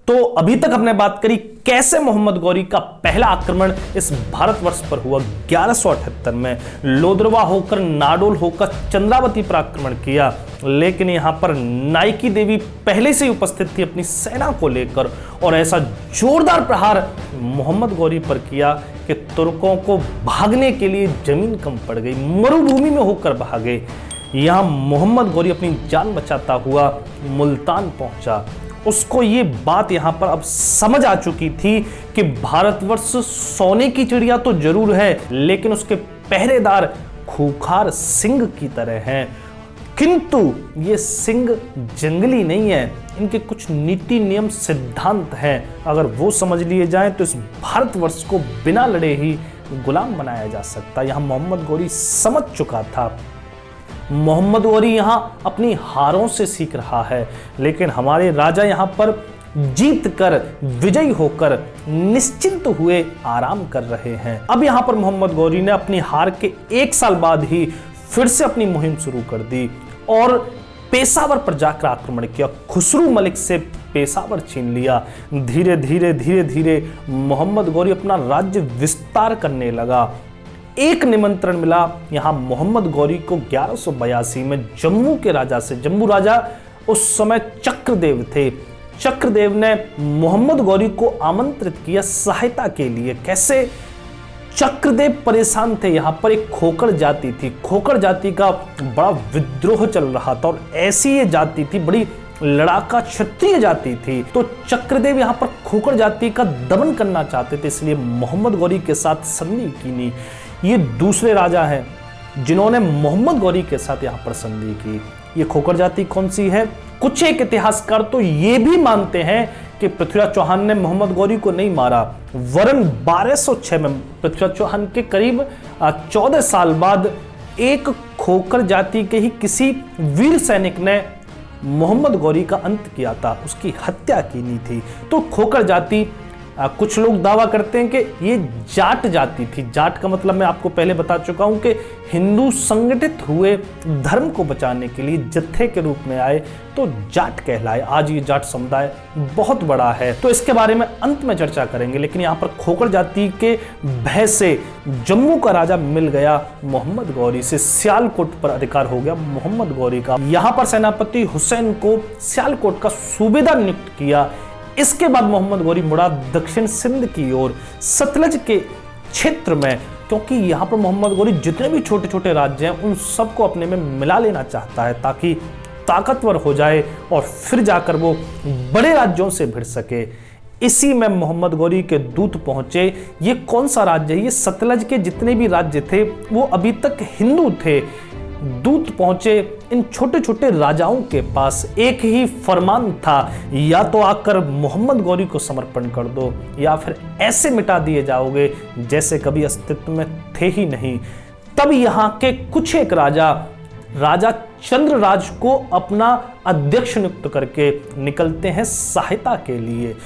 तो अभी तक हमने बात करी कैसे मोहम्मद गौरी का पहला आक्रमण इस भारतवर्ष पर हुआ 1178 में। लोदरवा होकर, नाडोल होकर चंद्रावती पर आक्रमण किया, लेकिन यहां पर नाइकी देवी पहले से ही उपस्थित थी अपनी सेना को लेकर, और ऐसा जोरदार प्रहार मोहम्मद गौरी पर किया कि तुर्कों को भागने के लिए जमीन कम पड़ गई, मरुभूमि में होकर भागे। यहां मोहम्मद गौरी अपनी जान बचाता हुआ मुल्तान पहुंचा। उसको ये बात यहां पर अब समझ आ चुकी थी कि भारतवर्ष सोने की चिड़िया तो जरूर है, लेकिन उसके पहरेदार खूंखार सिंह की तरह हैं। किंतु ये सिंह जंगली नहीं है, इनके कुछ नीति नियम सिद्धांत हैं। अगर वो समझ लिए जाएं तो इस भारतवर्ष को बिना लड़े ही गुलाम बनाया जा सकता। यहां मोहम्मद गौरी समझ चुका था। मोहम्मद गौरी यहां अपनी हारों से सीख रहा है, लेकिन हमारे राजा यहां पर जीत कर, विजयी होकर निश्चिंत हुए आराम कर रहे हैं। अब यहां पर मोहम्मद गौरी ने अपनी हार के 1 साल बाद ही फिर से अपनी मुहिम शुरू कर दी और पेशावर पर जाकर आक्रमण किया। खुसरू मलिक से पेशावर छीन लिया। धीरे धीरे मोहम्मद गौरी अपना राज्य विस्तार करने लगा। एक निमंत्रण मिला यहां मोहम्मद गौरी को 1182 में जम्मू के राजा से। जम्मू राजा उस समय चक्रदेव थे। चक्रदेव ने मोहम्मद गौरी को आमंत्रित किया सहायता के लिए। कैसे? चक्रदेव परेशान थे। यहां पर एक खोखर जाति थी, खोखर जाति का बड़ा विद्रोह चल रहा था, और ऐसी ये जाति थी, बड़ी लड़ाका क्षत्रिय जाति थी। तो चक्रदेव यहां पर खोखर जाति का दमन करना चाहते थे, इसलिए मोहम्मद गौरी के साथ संधि की। ये दूसरे राजा हैं जिन्होंने मोहम्मद गौरी के साथ यहां पर संधि की। ये खोखर जाति कौन सी है? कुछ एक इतिहासकार तो ये भी मानते हैं कि पृथ्वीराज चौहान ने मोहम्मद गौरी को नहीं मारा, वरन 1206 में पृथ्वीराज चौहान के करीब 14 साल बाद एक खोखर जाति के ही किसी वीर सैनिक ने मोहम्मद गौरी का अंत किया था, उसकी हत्या की थी। तो खोखर जाति, कुछ लोग दावा करते हैं कि ये जाट जाति थी। जाट का मतलब मैं आपको पहले बता चुका हूं कि हिंदू संगठित हुए, धर्म को बचाने के लिए जत्थे के रूप में आए तो जाट कहलाए। आज ये जाट समुदाय बहुत बड़ा है, तो इसके बारे में अंत में चर्चा करेंगे। लेकिन यहाँ पर खोखर जाति के भय से जम्मू का राजा मिल गया मोहम्मद गौरी से। सियालकोट पर अधिकार हो गया मोहम्मद गौरी का। यहाँ पर सेनापति हुसैन को सियालकोट का सूबेदार नियुक्त किया। इसके बाद मोहम्मद गौरी मुड़ा दक्षिण सिंध की ओर, सतलज के क्षेत्र में, क्योंकि यहाँ पर मोहम्मद गौरी जितने भी छोटे छोटे राज्य हैं उन सबको अपने में मिला लेना चाहता है, ताकि ताकतवर हो जाए और फिर जाकर वो बड़े राज्यों से भिड़ सके। इसी में मोहम्मद गौरी के दूत पहुंचे। ये कौन सा राज्य है? ये सतलज के जितने भी राज्य थे वो अभी तक हिंदू थे। दूत पहुंचे इन छोटे छोटे राजाओं के पास। एक ही फरमान था, या तो आकर मोहम्मद गौरी को समर्पण कर दो, या फिर ऐसे मिटा दिए जाओगे जैसे कभी अस्तित्व में थे ही नहीं। तब यहाँ के कुछ एक राजा चंद्रराज को अपना अध्यक्ष नियुक्त करके निकलते हैं सहायता के लिए।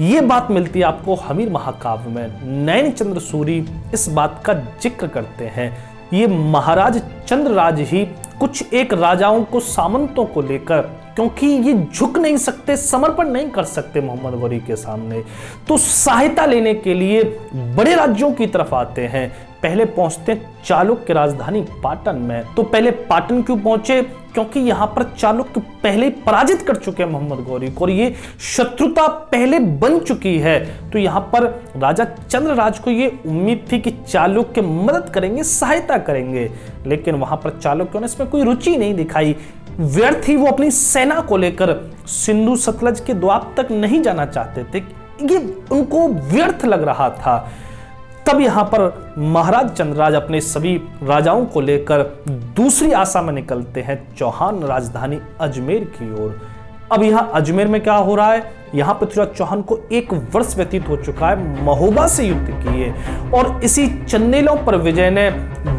ये बात मिलती है आपको हमीर महाकाव्य में। नैनचंद्र सूरी इस बात का जिक्र करते हैं। ये महाराज चंद्रराज ही कुछ एक राजाओं को, सामंतों को लेकर, क्योंकि ये झुक नहीं सकते, समर्पण नहीं कर सकते मोहम्मद गौरी के सामने, तो सहायता लेने के लिए बड़े राज्यों की तरफ आते हैं। पहले पहुंचते हैं चालुक्य राजधानी पाटन में। तो पहले पाटन क्यों पहुंचे? क्योंकि यहां पर चालुक्य पहले पराजित कर चुके हैं मोहम्मद गौरी को, और ये शत्रुता पहले बन चुकी है। तो यहां पर राजा चंद्रराज को ये उम्मीद थी कि चालुक्य मदद करेंगे, सहायता करेंगे, लेकिन वहां पर चालुक्यों ने इसमें कोई रुचि नहीं दिखाई। व्यर्थ ही वो अपनी सेना को लेकर सिंधु सतलज के द्वार तक नहीं जाना चाहते थे, ये उनको व्यर्थ लग रहा था। तब यहां पर महाराज चंद्रराज अपने सभी राजाओं को लेकर दूसरी आशा में निकलते हैं चौहान राजधानी अजमेर की ओर। अब यहां अजमेर में क्या हो रहा है? यहां पृथ्वीराज चौहान को 1 वर्ष व्यतीत हो चुका है महोबा से युद्ध किए, और इसी चंदेलों पर विजय ने,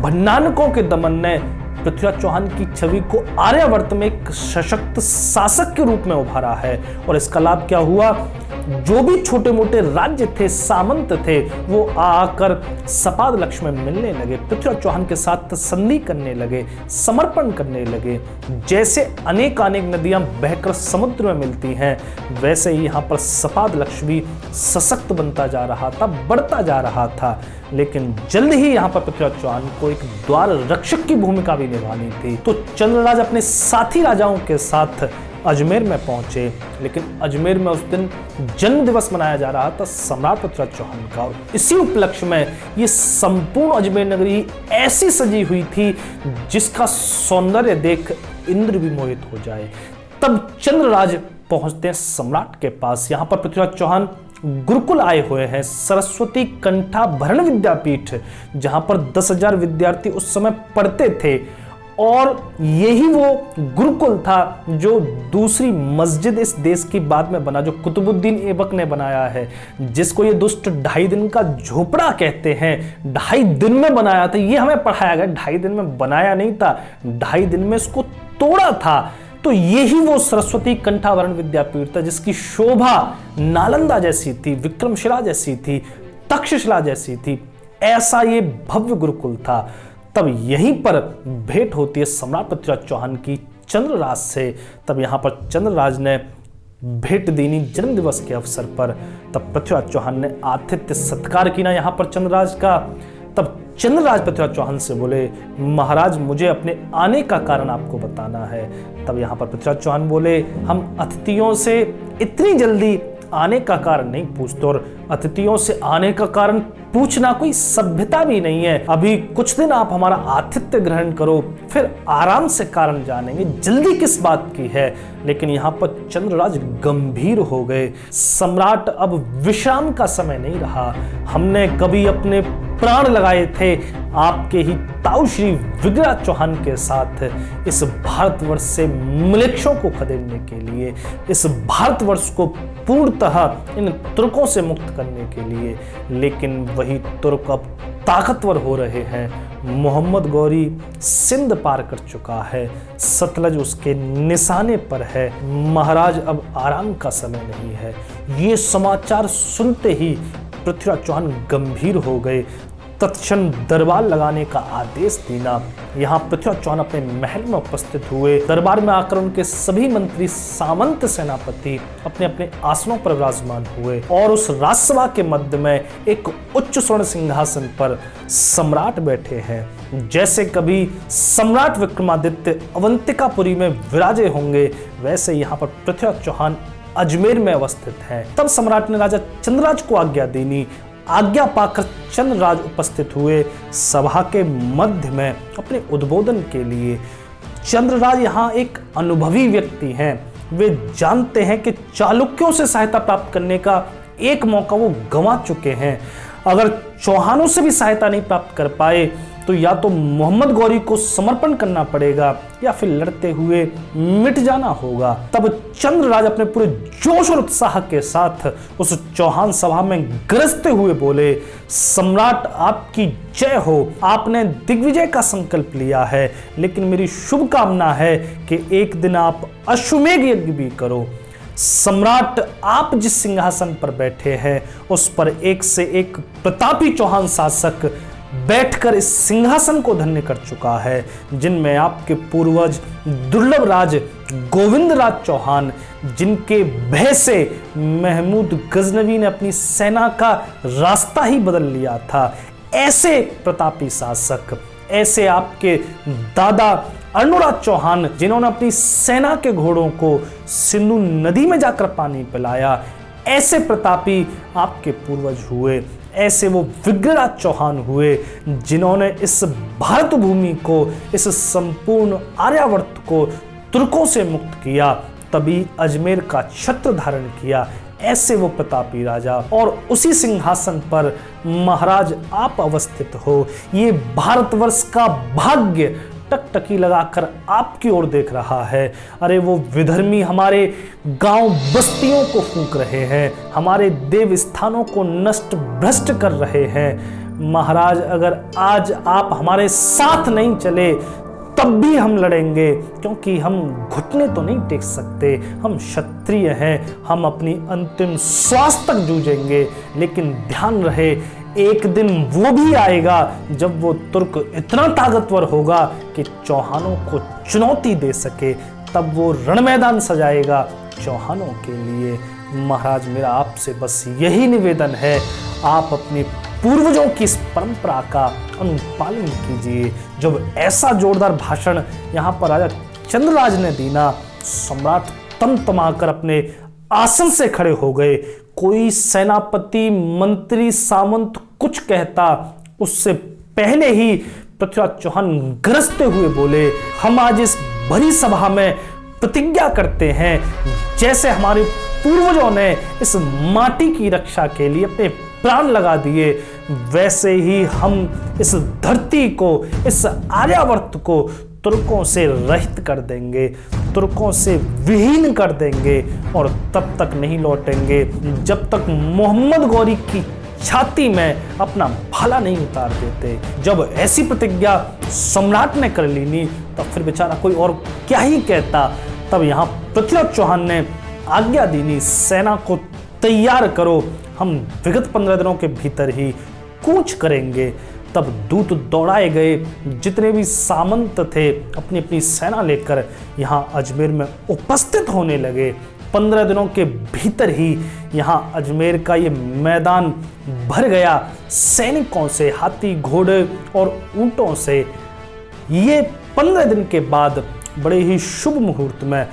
भंडानकों के दमन ने पृथ्वीराज चौहान की छवि को आर्यावर्त में एक सशक्त शासक के रूप में उभारा है। और इसका लाभ क्या हुआ? जो भी छोटे मोटे राज्य थे, सामंत थे, वो आकर सपाद लक्ष्य में मिलने लगे, पृथ्वीराज चौहान के साथ संधि करने लगे, समर्पण करने लगे। जैसे अनेक नदियां बहकर समुद्र में मिलती हैं, वैसे ही यहाँ पर सपाद लक्ष्य भी सशक्त बनता जा रहा था, बढ़ता जा रहा था। लेकिन जल्द ही यहाँ पर पृथ्वीराज चौहान को एक द्वार रक्षक की भूमिका भी निभानी थी। तो चंद्रराज अपने साथी राजाओं के साथ अजमेर में पहुंचे, लेकिन अजमेर में उस दिन जन्म दिवस मनाया जा रहा था सम्राट पृथ्वीराज चौहान का, और इसी उपलक्ष्य में ये संपूर्ण अजमेर नगरी ऐसी सजी हुई थी जिसका सौंदर्य देख इंद्र भी मोहित हो जाए। तब चंद्रराज पहुंचते हैं सम्राट के पास। यहाँ पर पृथ्वीराज चौहान गुरुकुल आए हुए हैं, सरस्वती कंठाभरण विद्यापीठ, जहां पर 10,000 विद्यार्थी उस समय पढ़ते थे, और यही वो गुरुकुल था जो दूसरी मस्जिद इस देश की बाद में बना, जो कुतुबुद्दीन ऐबक ने बनाया है, जिसको ये दुष्ट 2.5 दिन का झोपड़ा कहते हैं। 2.5 दिन में बनाया था, ये हमें पढ़ाया गया। 2.5 दिन में बनाया नहीं था, 2.5 दिन में इसको तोड़ा था। तो यही वो सरस्वती कंठाभरण विद्यापीठ था जिसकी शोभा नालंदा जैसी थी, विक्रमशिला जैसी थी, तक्षशिला जैसी थी। ऐसा ये भव्य गुरुकुल था। तब यहीं पर भेंट होती है सम्राट पृथ्वीराज चौहान की चंद्रराज से। तब यहाँ पर चंद्रराज ने भेंट देनी जन्म दिवस के अवसर पर। तब पृथ्वीराज चौहान ने आतिथ्य सत्कार किया यहाँ पर चंद्रराज का। तब चंद्रराज पृथ्वीराज चौहान से बोले, महाराज मुझे अपने आने का कारण आपको बताना है। तब यहाँ पर पृथ्वीराज चौहान बोले, हम अतिथियों से इतनी जल्दी आने का कारण नहीं पूछते, और अतिथियों से आने का कारण पूछना कोई सभ्यता भी नहीं है। अभी कुछ दिन आप हमारा आतिथ्य ग्रहण करो, फिर आराम से कारण जानेंगे, जल्दी किस बात की है। लेकिन यहाँ पर चंद्रराज गंभीर हो गए। सम्राट, अब विश्राम का समय नहीं रहा। हमने कभी अपने प्राण लगाए थे आपके ही ताऊ श्री विग्रहराज चौहान के साथ इस भारतवर्ष से म्लेच्छों को खदेड़ने के लिए, इस भारतवर्ष को पूर्णतः इन तुर्कों से मुक्त करने के लिए। लेकिन वही तुर्क अब ताकतवर हो रहे हैं। मोहम्मद गौरी सिंध पार कर चुका है, सतलज उसके निशाने पर है। महाराज अब आराम का समय नहीं है। ये समाचार सुनते ही पृथ्वीराज चौहान गंभीर हो गए। तत्क्षण दरबार लगाने का आदेश देना। यहाँ पृथ्वीराज चौहान अपने महल में उपस्थित हुए। दरबार में आकर उनके सभी मंत्री, सामंत, सेनापति अपने अपने आसनों पर विराजमान हुए, और उस राजसभा के मध्य में एक उच्च स्वर्ण सिंहासन पर सम्राट बैठे हैं। जैसे कभी सम्राट विक्रमादित्य अवंतिकापुरी में विराजे होंगे, वैसे यहाँ पर पृथ्वीराज चौहान अजमेर में अवस्थित हैं। तब सम्राट ने राजा चंद्रराज को आज्ञा देनी। आज्ञा पाकर चंद्रराज उपस्थित हुए सभा के मध्य में अपने उद्बोधन के लिए। चंद्रराज यहाँ एक अनुभवी व्यक्ति हैं। वे जानते हैं कि चालुक्यों से सहायता प्राप्त करने का एक मौका वो गंवा चुके हैं। अगर चौहानों से भी सहायता नहीं प्राप्त कर पाए तो या तो मोहम्मद गौरी को समर्पण करना पड़ेगा या फिर लड़ते हुए मिट जाना होगा। तब चंद्रराज अपने पूरे जोश और उत्साह के साथ उस चौहान सभा में गरजते हुए बोले, सम्राट आपकी जय हो। आपने दिग्विजय का संकल्प लिया है, लेकिन मेरी शुभकामना है कि एक दिन आप अश्वमेध यज्ञ भी करो। सम्राट, आप जिस सिंहासन पर बैठे हैं उस पर एक से एक प्रतापी चौहान शासक बैठकर इस सिंहासन को धन्य कर चुका है, जिनमें आपके पूर्वज दुर्लभ राज गोविंद राज चौहान, जिनके भय से महमूद गजनवी ने अपनी सेना का रास्ता ही बदल लिया था। ऐसे प्रतापी शासक, ऐसे आपके दादा अर्णोराज चौहान, जिन्होंने अपनी सेना के घोड़ों को सिंधु नदी में जाकर पानी पिलाया, ऐसे प्रतापी आपके पूर्वज हुए। ऐसे वो विग्रहराज चौहान हुए जिन्होंने इस भारत भूमि को, इस संपूर्ण आर्यावर्त को तुर्कों से मुक्त किया, तभी अजमेर का छत्र धारण किया। ऐसे वो प्रतापी राजा, और उसी सिंहासन पर महाराज आप अवस्थित हो। ये भारतवर्ष का भाग्य टकटकी लगाकर आपकी ओर देख रहा है। अरे वो विधर्मी हमारे गांव बस्तियों को फूंक रहे हैं, हमारे देव स्थानों को नष्ट भ्रष्ट कर रहे हैं। महाराज, अगर आज आप हमारे साथ नहीं चले तब भी हम लड़ेंगे, क्योंकि हम घुटने तो नहीं टेक सकते। हम क्षत्रिय क्षत्रिय हैं, हम अपनी अंतिम श्वास तक जूझेंगे। लेकिन ध्यान रहे, एक दिन वो भी आएगा जब वो तुर्क इतना ताकतवर होगा कि चौहानों को चुनौती दे सके, तब वो रण मैदान सजाएगा चौहानों के लिए। महाराज, मेरा आपसे बस यही निवेदन है, आप अपने पूर्वजों की इस परंपरा का अनुपालन कीजिए। जब ऐसा जोरदार भाषण यहाँ पर राजा चंद्रराज ने दीना, सम्राट तमतमाकर अपने आसन से खड़े हो गए। कोई सेनापति, मंत्री, सामंत कुछ कहता, उससे पहले ही पृथ्वीराज चौहान गरजते हुए बोले, हम आज इस भरी सभा में प्रतिज्ञा करते हैं, जैसे हमारे पूर्वजों ने इस माटी की रक्षा के लिए अपने प्राण लगा दिए, वैसे ही हम इस धरती को, इस आर्यावर्त को तुर्कों से रहित कर देंगे, तुर्कों से विहीन कर देंगे, और तब तक नहीं लौटेंगे जब तक मोहम्मद गौरी की छाती में अपना भाला नहीं उतार देते। जब ऐसी प्रतिज्ञा सम्राट ने कर ली नहीं, तब फिर बेचारा कोई और क्या ही कहता। तब यहाँ पृथ्वीराज चौहान ने आज्ञा दी नहीं, सेना को तैयार करो, हम विगत 15 दिनों के भीतर ही कूच करेंगे। तब दूत दौड़ाए गए, जितने भी सामंत थे अपनी अपनी सेना लेकर यहाँ अजमेर में उपस्थित होने लगे। 15 दिनों के भीतर ही यहाँ अजमेर का ये मैदान भर गया सैनिकों से, हाथी, घोड़े और ऊंटों से। ये 15 दिन के बाद बड़े ही शुभ मुहूर्त में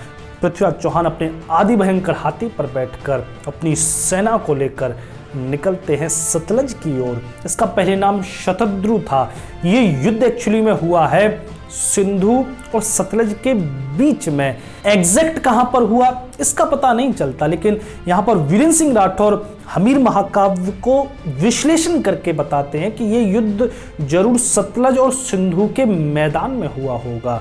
पृथ्वीराज चौहान अपने आदि भयंकर हाथी पर बैठकर अपनी सेना को लेकर निकलते हैं सतलज की ओर। इसका पहले नाम शतद्रु था। ये युद्ध एक्चुअली में हुआ है सिंधु और सतलज के बीच में। एग्जैक्ट कहां पर हुआ इसका पता नहीं चलता, लेकिन यहां पर वीरेंद्र सिंह राठौर हमीर महाकाव्य को विश्लेषण करके बताते हैं कि ये युद्ध जरूर सतलज और सिंधु के मैदान में हुआ होगा।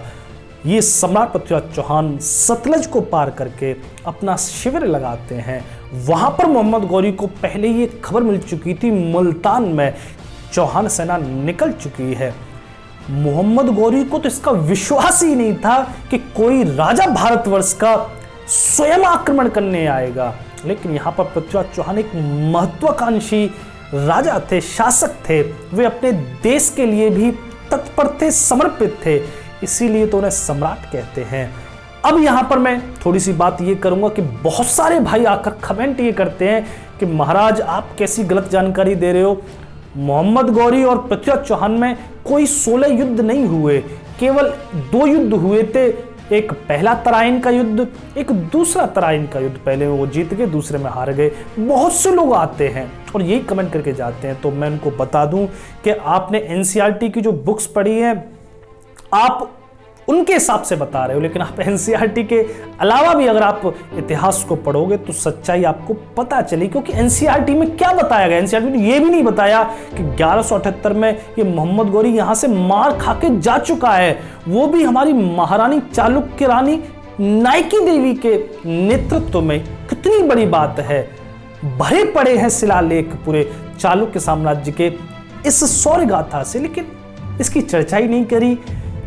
ये सम्राट पृथ्वीराज चौहान सतलज को पार करके अपना शिविर लगाते हैं। वहां पर मोहम्मद गौरी को पहले ये खबर मिल चुकी थी, मुल्तान में चौहान सेना निकल चुकी है। मोहम्मद गौरी को तो इसका विश्वास ही नहीं था कि कोई राजा भारतवर्ष का स्वयं आक्रमण करने आएगा। लेकिन यहाँ पर पृथ्वीराज चौहान एक महत्वाकांक्षी राजा थे, शासक थे। वे अपने देश के लिए भी तत्पर थे, समर्पित थे, इसीलिए तो उन्हें सम्राट कहते हैं। अब यहाँ पर मैं थोड़ी सी बात ये करूंगा कि बहुत सारे भाई आकर कमेंट ये करते हैं कि महाराज आप कैसी गलत जानकारी दे रहे हो। मोहम्मद गौरी और पृथ्वीराज चौहान में कोई 16 युद्ध नहीं हुए, केवल 2 युद्ध हुए थे। एक पहला तराइन का युद्ध, एक दूसरा तराइन का युद्ध। पहले में वो जीत गए, दूसरे में हार गए। बहुत से लोग आते हैं और यही कमेंट करके जाते हैं। तो मैं उनको बता दूं कि आपने एनसीईआरटी की जो बुक्स पढ़ी है आप उनके हिसाब से बता रहे हो, लेकिन आप एनसीईआरटी के अलावा भी अगर आप इतिहास को पढ़ोगे तो सच्चाई आपको पता चली। क्योंकि एनसीईआरटी में क्या बताया गया, एनसीईआरटी ने ये भी नहीं बताया कि 1178 में ये मोहम्मद गौरी यहाँ से मार खा के जा चुका है। वो भी हमारी महारानी चालुक्य रानी नायकी देवी के नेतृत्व में। कितनी बड़ी बात है, भरे पड़े हैं शिलालेख पूरे चालुक्य साम्राज्य के इस शौर्य गाथा से, लेकिन इसकी चर्चा ही नहीं करी।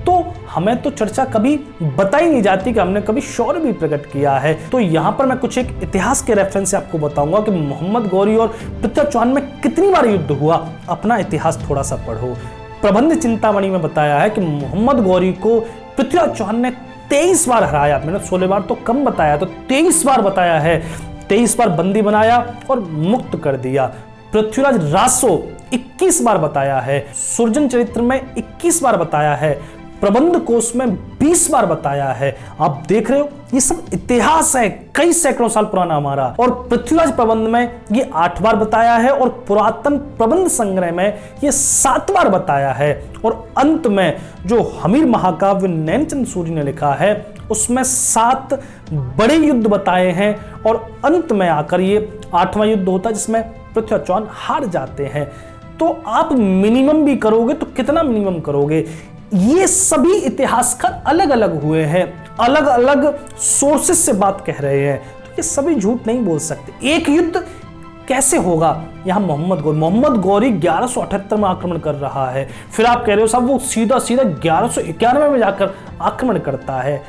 तो हमें तो चर्चा कभी बताई नहीं जाती कि हमने कभी शौर्य भी प्रकट किया है। तो यहाँ पर मैं कुछ एक इतिहास के रेफरेंस से आपको बताऊंगा कि मोहम्मद गौरी और पृथ्वीराज चौहान में कितनी बार युद्ध हुआ। अपना इतिहास थोड़ा सा पढ़ो। प्रबंध चिंतामणि में बताया है कि मोहम्मद गौरी को पृथ्वीराज चौहान ने 23 बार हराया। मैंने 16 बार तो कम बताया, तो 23 बार बताया है। 23 बार बंदी बनाया और मुक्त कर दिया। पृथ्वीराज रासो 21 बार बताया है। सुरजन चरित्र में 21 बार बताया है। प्रबंध कोश में 20 बार बताया है। आप देख रहे हो ये सब इतिहास है, कई सैकड़ों साल पुराना हमारा। और पृथ्वीराज प्रबंध में ये 8 बार बताया है और पुरातन प्रबंध संग्रह में ये 7 बार बताया है। और अंत में जो हमीर महाकाव्य नैनचंद सूरी ने लिखा है उसमें 7 बड़े युद्ध बताए हैं और अंत में आकर ये 8वां युद्ध होता है जिसमें पृथ्वीराज चौहान हार जाते हैं। तो आप मिनिमम भी करोगे तो कितना मिनिमम करोगे? ये सभी इतिहासकार अलग अलग हुए हैं, अलग अलग सोर्सेस से बात कह रहे हैं, तो ये सभी झूठ नहीं बोल सकते। एक युद्ध कैसे होगा? यहां मोहम्मद गौरी 1178 में आक्रमण कर रहा है, फिर आप कह रहे हो साहब वो सीधा 1191 में जाकर आक्रमण करता है।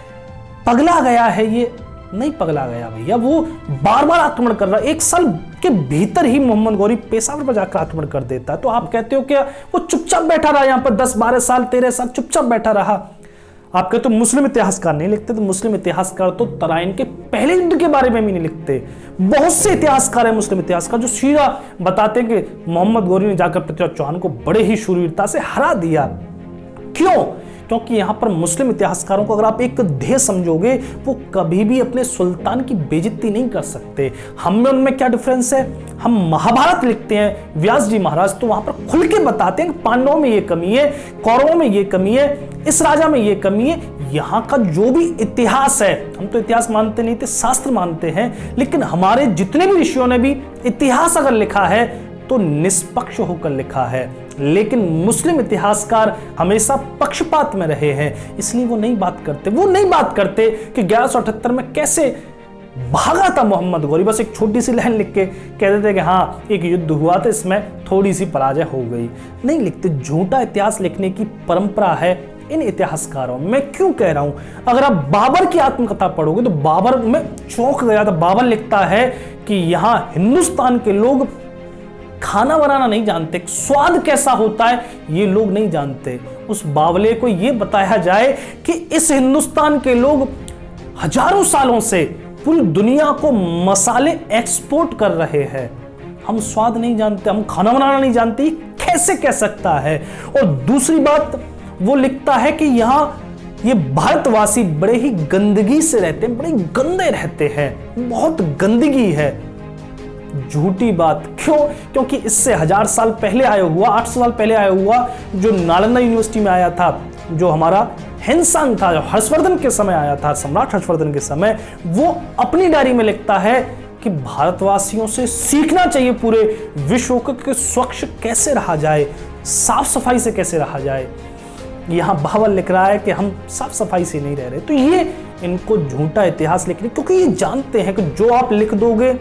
पगला गया है ये, नहीं पगला गया भैया, वो बार बार आक्रमण कर रहा है। 1 साल के भीतर ही मोहम्मद गौरी पेशावर पर जाकर आक्रमण कर देता है। तो आप कहते हो क्या वो चुपचाप बैठा रहा, यहाँ पर 10, 12 साल, 13 साल चुपचाप बैठा रहा? आप कहते हो मुस्लिम इतिहासकार नहीं लिखते, तो मुस्लिम इतिहासकार तो तराइन के पहले युद्ध के बारे में भी नहीं लिखते। बहुत से इतिहासकार हैं मुस्लिम इतिहासकार जो सीधा बताते हैं कि मोहम्मद गौरी ने जाकर पृथ्वीराज चौहान को बड़े ही शूरवीरता से हरा दिया। क्यों? क्योंकि यहां पर मुस्लिम इतिहासकारों को अगर आप एक ध्येय समझोगे, वो कभी भी अपने सुल्तान की बेइज्जती नहीं कर सकते। हम में उनमें क्या डिफरेंस है? हम महाभारत लिखते हैं, व्यास जी महाराज तो वहां पर खुल के बताते हैं कि पांडवों में ये कमी है, कौरवों में ये कमी है, इस राजा में ये कमी है। यहाँ का जो भी इतिहास है, हम तो इतिहास मानते नहीं थे, शास्त्र मानते हैं, लेकिन हमारे जितने भी ऋषियों ने भी इतिहास अगर लिखा है तो निष्पक्ष होकर लिखा है। लेकिन मुस्लिम इतिहासकार हमेशा पक्षपात में रहे हैं, इसलिए वो नहीं बात करते कि 1178 में कैसे भागा था मोहम्मद गौरी। बस एक छोटी सी लाइन लिख के कह देते कि हाँ एक युद्ध हुआ था, इसमें थोड़ी सी पराजय हो गई। नहीं लिखते। झूठा इतिहास लिखने की परंपरा है इन इतिहासकारों। मैं क्यों कह रहा हूं? अगर आप बाबर की आत्मकथा पढ़ोगे तो बाबर में चौंक गया था। बाबर लिखता है कि यहां हिंदुस्तान के लोग खाना बनाना नहीं जानते, स्वाद कैसा होता है ये लोग नहीं जानते। उस बावले को ये बताया जाए कि इस हिंदुस्तान के लोग हजारों सालों से पूरी दुनिया को मसाले एक्सपोर्ट कर रहे हैं, हम स्वाद नहीं जानते, हम खाना बनाना नहीं जानते, कैसे कह सकता है? और दूसरी बात वो लिखता है कि यहां ये भारतवासी बड़े ही गंदगी से रहते हैं, बड़े गंदे रहते हैं, बहुत गंदगी है। झूठी बात। क्यों? क्योंकि इससे 1000 साल पहले आया हुआ, 800 साल पहले आया हुआ जो नालंदा यूनिवर्सिटी में आया था, जो हमारा हिंदुस्तान था, जो हर्षवर्धन के समय आया था, सम्राट हर्षवर्धन के समय, वो अपनी डायरी में लिखता है कि भारतवासियों से सीखना चाहिए पूरे विश्व को कि स्वच्छ कैसे रहा जाए, साफ सफाई से कैसे रहा जाए। यहां बाबर लिख रहा है कि हम साफ सफाई से नहीं रह रहे। तो ये इनको झूठा इतिहास लिखने, क्योंकि ये जानते हैं कि जो आप लिख दोगे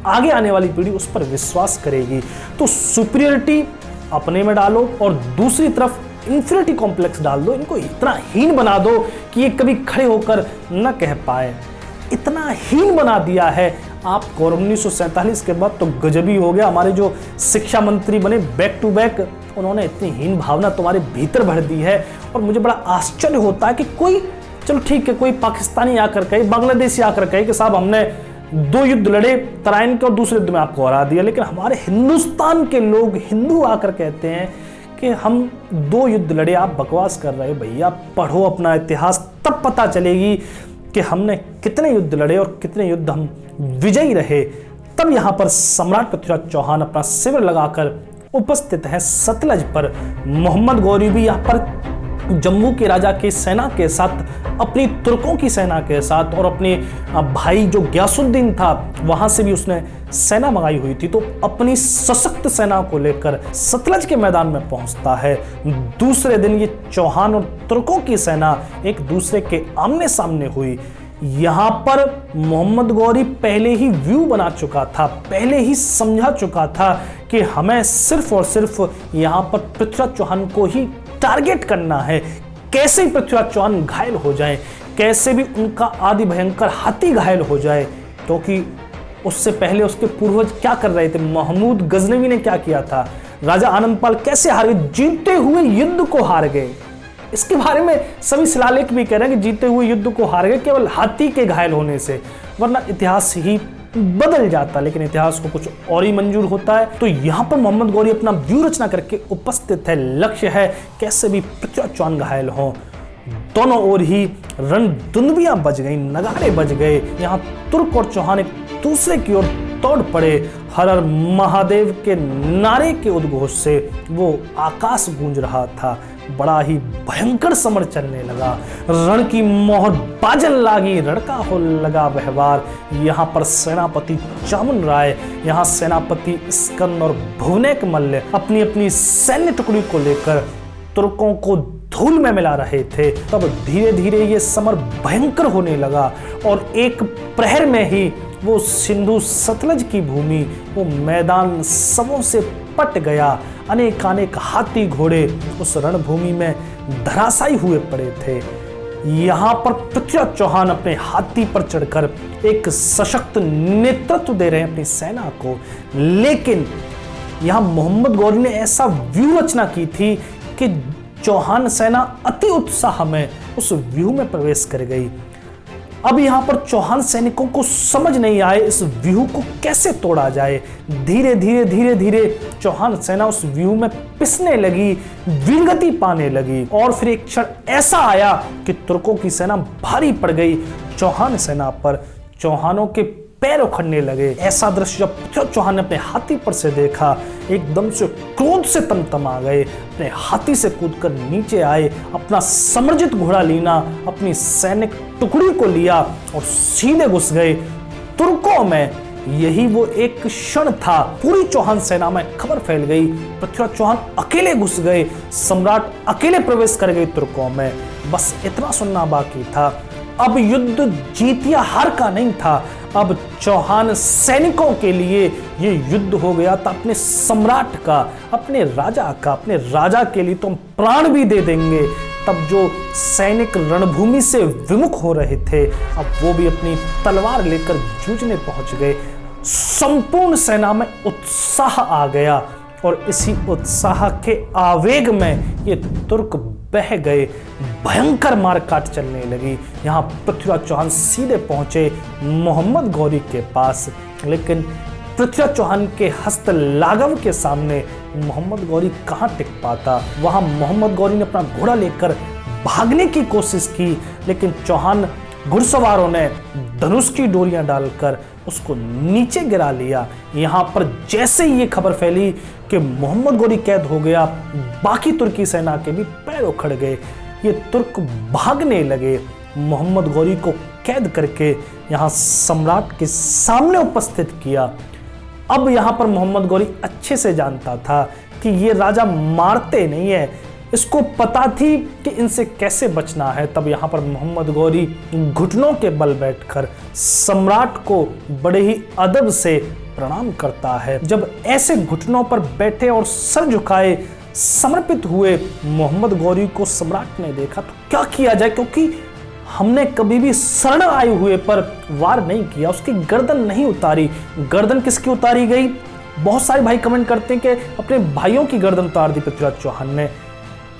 आगे आने वाली पीढ़ी उस पर विश्वास करेगी। तो सुपीरियरिटी अपने में डालो और दूसरी तरफ इंफीरियरिटी कॉम्प्लेक्स डाल दो, इनको इतना हीन बना दो कि ये कभी खड़े होकर न कह पाए। इतना हीन बना दिया है आपको। और 1947 के बाद तो गजबी हो गया। हमारे जो शिक्षा मंत्री बने बैक टू बैक, उन्होंने इतनी हीन भावना तुम्हारे भीतर भर दी है। और मुझे बड़ा आश्चर्य होता है कि कोई, चलो ठीक है, कोई पाकिस्तानी आकर कहे, बांग्लादेशी आकर कहे कि साहब हमने 2 युद्ध लड़े, तराइन के और दूसरे युद्ध में आपको हरा दिया, लेकिन हमारे हिंदुस्तान के लोग, हिंदू आकर कहते हैं कि हम 2 युद्ध लड़े, आप बकवास कर रहे हो। भैया पढ़ो अपना इतिहास, तब पता चलेगी कि हमने कितने युद्ध लड़े और कितने युद्ध हम विजयी रहे। तब यहाँ पर सम्राट पृथ्वीराज चौहान अपना शिविर लगाकर उपस्थित है सतलज पर। मोहम्मद गौरी भी यहाँ पर जम्मू के राजा की सेना के साथ, अपनी तुर्कों की सेना के साथ और अपने भाई जो ग्यासुद्दीन था वहां से भी उसने सेना मंगाई हुई थी, तो अपनी सशक्त सेना को लेकर सतलज के मैदान में पहुंचता है। दूसरे दिन ये चौहान और तुर्कों की सेना एक दूसरे के आमने सामने हुई। यहां पर मोहम्मद गौरी पहले ही व्यू बना चुका था, पहले ही समझा चुका था कि हमें सिर्फ और सिर्फ यहां पर पृथ्वीराज चौहान को ही टारगेट करना है। कैसे ही पृथ्वीराज चौहान घायल हो जाए, कैसे भी उनका आदि भयंकर हाथी घायल हो जाए, क्योंकि उससे पहले उसके पूर्वज क्या कर रहे थे। महमूद गजनवी ने क्या किया था, राजा आनंदपाल कैसे हार गए, जीते हुए युद्ध को हार गए। इसके बारे में सभी शिलालेख भी कह रहे हैं कि जीते हुए युद्ध को हार गए केवल हाथी के घायल होने से, वरना इतिहास ही बदल जाता। लेकिन इतिहास को कुछ और ही मंजूर होता है। तो यहां पर मोहम्मद गौरी अपना व्यू रचना करके उपस्थित है। लक्ष्य है कैसे भी पृथ्वीराज चौहान घायल हो। दोनों ओर ही रणदुंदुभियां बज गई, नगाड़े बज गए। यहां तुर्क और चौहान एक दूसरे की ओर तोड़ पड़े। हर हर महादेव के नारे के उद्घोष से वो आकाश गूंज रहा था। बड़ा ही भयंकर समर चलने लगा। रण की मोहर बाजन लागी, रणका हो लगा व्यवहार। यहाँ पर सेनापति चामुन राय, यहाँ सेनापति स्कंद और भुवनेक मल्ल अपनी अपनी सैन्य टुकड़ी को लेकर तुर्कों को धूल में मिला रहे थे। तब धीरे धीरे ये समर भयंकर होने लगा और एक प्रहर में ही वो सिंधु सतलज की भूमि, वो मैदान सबों से पट गया। अनेकानेक हाथी घोड़े उस रणभूमि में धराशायी हुए पड़े थे। यहां पर पृथ्वीराज चौहान अपने हाथी पर चढ़कर एक सशक्त नेतृत्व दे रहे हैं अपनी सेना को। लेकिन यहां मोहम्मद गौरी ने ऐसा व्यूह रचना की थी कि चौहान सेना अति उत्साह में उस व्यूह में प्रवेश कर गई। अब यहां पर चौहान सैनिकों को समझ नहीं आए इस व्यूह को कैसे तोड़ा जाए। धीरे धीरे चौहान सेना उस व्यूह में पिसने लगी, वीरगति पाने लगी। और फिर एक क्षण ऐसा आया कि तुर्कों की सेना भारी पड़ गई चौहान सेना पर। चौहानों के पैर उखड़ने लगे। ऐसा दृश्य जब पृथ्वीराज चौहान ने अपने हाथी पर से देखा, एकदम से क्रोध से तमतमा गए। अपने हाथी से कूदकर नीचे आए, अपना समर्जित घोड़ा लीना, अपनी सैनिक टुकड़ी को लिया और सीधे घुस गए तुर्कों में। यही वो एक क्षण था, पूरी चौहान सेना में खबर फैल गई। पृथ्वीराज चौहान अकेले घुस गए, सम्राट अकेले प्रवेश कर गए तुर्कों में। बस इतना सुनना बाकी था। अब युद्ध जीत या हार का नहीं था, अब चौहान सैनिकों के लिए ये युद्ध हो गया था अपने सम्राट का, अपने राजा का। अपने राजा के लिए तो हम प्राण भी दे देंगे। तब जो सैनिक रणभूमि से विमुख हो रहे थे, अब वो भी अपनी तलवार लेकर जूझने पहुंच गए। संपूर्ण सेना में उत्साह आ गया और इसी उत्साह के आवेग में ये तुर्क बह गए। भयंकर मारकाट चलने लगी। यहां पृथ्वीराज चौहान सीधे पहुंचे मोहम्मद गौरी के पास, लेकिन पृथ्वीराज चौहान के हस्त लाघव के सामने मोहम्मद गौरी कहां टिक पाता। वहां मोहम्मद गौरी ने अपना घोड़ा लेकर भागने की कोशिश की, लेकिन चौहान घुड़सवारों ने धनुष की डोरियां डालकर उसको नीचे गिरा लिया। यहां पर जैसे ही ये खबर फैली कि मोहम्मद गौरी कैद हो गया, बाकी तुर्की सेना के भी पैर उखड़ गए। ये तुर्क भागने लगे। मोहम्मद गौरी को कैद करके यहां सम्राट के सामने उपस्थित किया। अब यहां पर मोहम्मद गौरी अच्छे से जानता था कि ये राजा मारते नहीं है, इसको पता थी कि इनसे कैसे बचना है। तब यहां पर मोहम्मद गौरी घुटनों के बल बैठकर सम्राट को बड़े ही अदब से प्रणाम करता है। जब ऐसे घुटनों पर बैठे और सर झुकाए समर्पित हुए मोहम्मद गौरी को सम्राट ने देखा तो क्या किया जाए, क्योंकि हमने कभी भी शरण आए हुए पर वार नहीं किया, उसकी गर्दन नहीं उतारी। गर्दन किसकी उतारी गई? बहुत सारे भाई कमेंट करते हैं कि अपने भाइयों की गर्दन उतार दी पृथ्वीराज चौहान ने,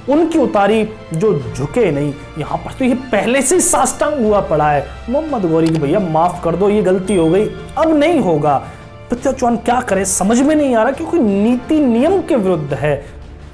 उनकी उतारी जो झुके नहीं। यहां पर तो ये पहले से साष्टांग हुआ पड़ा है मोहम्मद गौरी की, भैया माफ कर दो, ये गलती हो गई, अब नहीं होगा। पृथ्वीराज चौहान क्या करे समझ में नहीं आ रहा, क्योंकि नीति नियम के विरुद्ध है।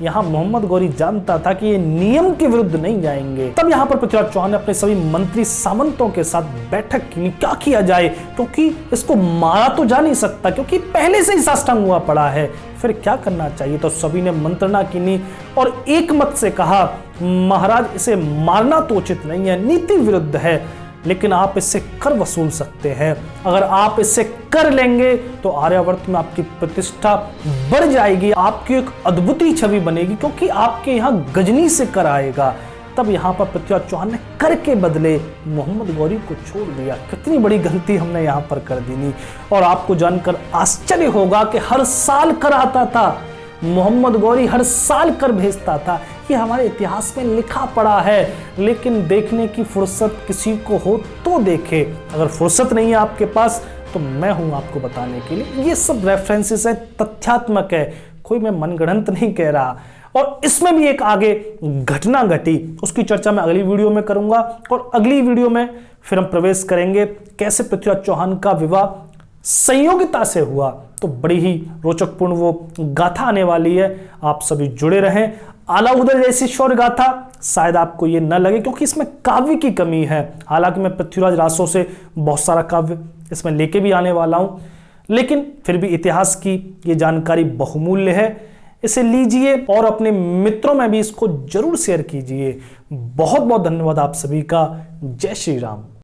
यहां मोहम्मद गौरी जानता था कि ये नियम के विरुद्ध नहीं जाएंगे। तब यहां पर पृथ्वीराज चौहान ने अपने सभी मंत्री सामंतों के साथ बैठक की, क्या किया जाए, क्योंकि इसको मारा तो जा नहीं सकता, क्योंकि पहले से ही साष्टांग हुआ पड़ा है। फिर क्या करना चाहिए? तो सभी ने मंत्रणा की और एक मत से कहा, महाराज इसे मारना तो उचित नहीं है, नीति विरुद्ध है, लेकिन आप इससे कर वसूल सकते हैं। अगर आप इससे कर लेंगे तो आर्यावर्त में आपकी प्रतिष्ठा बढ़ जाएगी, आपकी एक अद्भुत छवि बनेगी, क्योंकि आपके यहाँ गजनी से कर आएगा। तब यहाँ पर पृथ्वीराज चौहान ने कर के बदले मोहम्मद गौरी को छोड़ दिया। कितनी बड़ी गलती हमने यहाँ पर कर दी नहीं। और आपको जानकर आश्चर्य होगा कि हर साल कर आता था, मोहम्मद गौरी हर साल कर भेजता था। ये हमारे इतिहास में लिखा पड़ा है, लेकिन देखने की फुर्सत किसी को हो तो देखे। अगर फुर्सत नहीं है आपके पास तो मैं हूं आपको बताने के लिए। ये सब रेफरेंसेस है, तथ्यात्मक है, कोई मैं मनगढ़ंत नहीं कह रहा। और इसमें भी एक आगे घटना घटी, उसकी चर्चा मैं अगली वीडियो में करूंगा। और अगली वीडियो में फिर हम प्रवेश करेंगे कैसे पृथ्वीराज चौहान का विवाह संयोगिता से हुआ। तो बड़ी ही रोचकपूर्ण वो गाथा आने वाली है, आप सभी जुड़े रहें। आला उदय जैसी शौर्य गाथा शायद आपको ये न लगे, क्योंकि इसमें काव्य की कमी है। हालांकि मैं पृथ्वीराज रासो से बहुत सारा काव्य इसमें लेके भी आने वाला हूं, लेकिन फिर भी इतिहास की ये जानकारी बहुमूल्य है। इसे लीजिए और अपने मित्रों में भी इसको जरूर शेयर कीजिए। बहुत बहुत धन्यवाद आप सभी का। जय श्री राम।